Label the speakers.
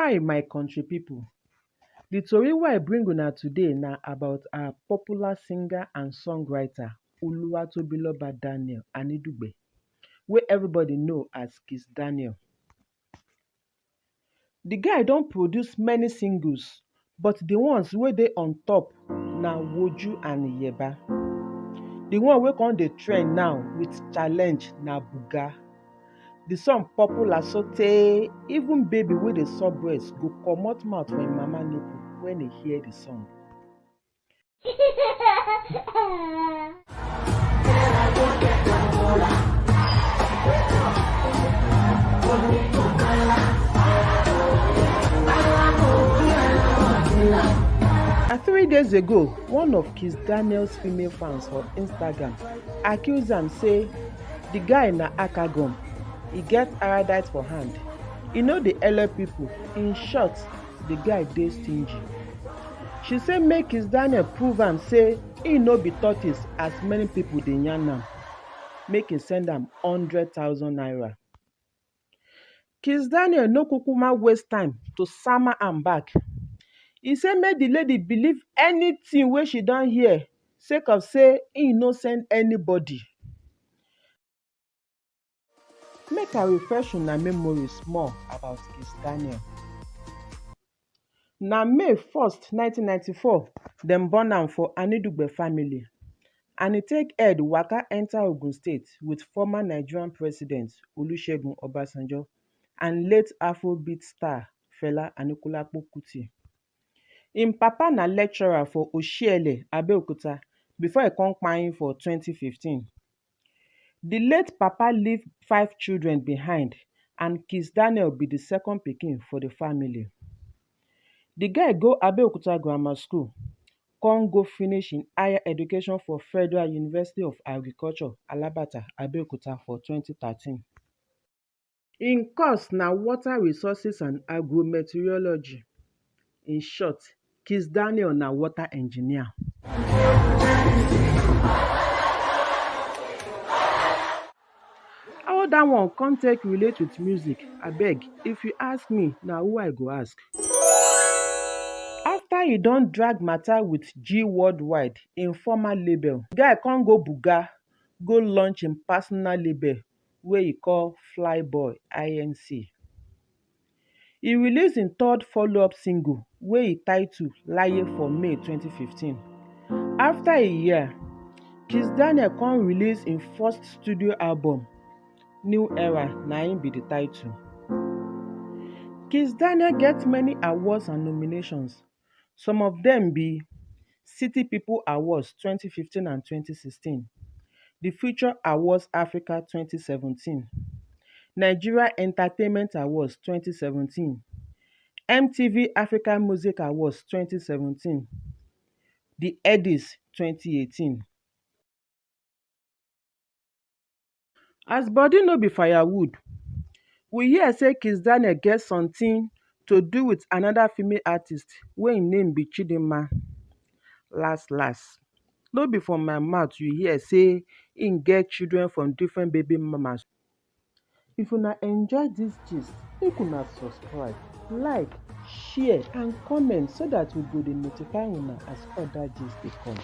Speaker 1: Hi my country people, the tori wey I bring una today na about our popular singer and songwriter Oluwatobiloba Daniel Anidugbe, wey everybody know as Kiss Daniel. The guy don produce many singles, but the ones wey dey on top na Woju and Yeba. The one wey come dey trend now with challenge na Buga. The song popular sotey even baby wey dey suck breast go comot mouth for im mama nipple when e hear the song. And 3 days ago, one of Kiss Daniel's female fans for Instagram accuse am say the guy na akagom. E get paradise for hand. E no dey help people. In short, the guy dey stingy. She say make Kiss Daniel prove am say e no be tortoise as many people dey yarn am. Make e send am 100,000 naira. Kiss Daniel no kukuma waste time to sama am back. E say make the lady believe anything wey she don hear sake of say e no send anybody. Make I refresh una memory small about Kiss Daniel. Na May 1st, 1994, dem born am for Anidugbe family, and e take head waka enter Ogun State with former Nigerian President Olusegun Obasanjo and late Afrobeat star Fela Anikulapo Kuti. Im papa na lecturer for Oshiele, Abeokuta before e come kpain for 2015. The late papa leave 5 children behind, and Kiss Daniel be the second pikin for the family. The guy go Abeokuta Grammar School, come go finish im higher education for Federal University of Agriculture, Alabata, Abeokuta for 2013. Im course na Water Resources and Agrometeorology. In short, Kiss Daniel na water engineer. How dat one come take relate with music? Abeg, if you ask me, na who I go ask? After e don drag matter with G Worldwide, im former label, the guy come go Buga go launch im personal label wey e call Flyboy Inc. E release im third follow-up single wey e title Laye for May 2015. After a year, Kiss Daniel come release im first studio album, New Era na im be the title. Kiss Daniel get many awards and nominations. Some of them be City People Awards 2015 and 2016, the Future Awards Africa 2017, Nigeria Entertainment Awards 2017, MTV African Music Awards 2017, the Eddies 2018. As body no be firewood, we hear say Kiss Daniel get something to do with another female artist wey im name be Chidinma. Last, no be from my mouth you hear say im get children from different baby mamas. If una enjoy dis gist, make una subscribe, like, share and comment so that we go dey notify una as other gist dey come.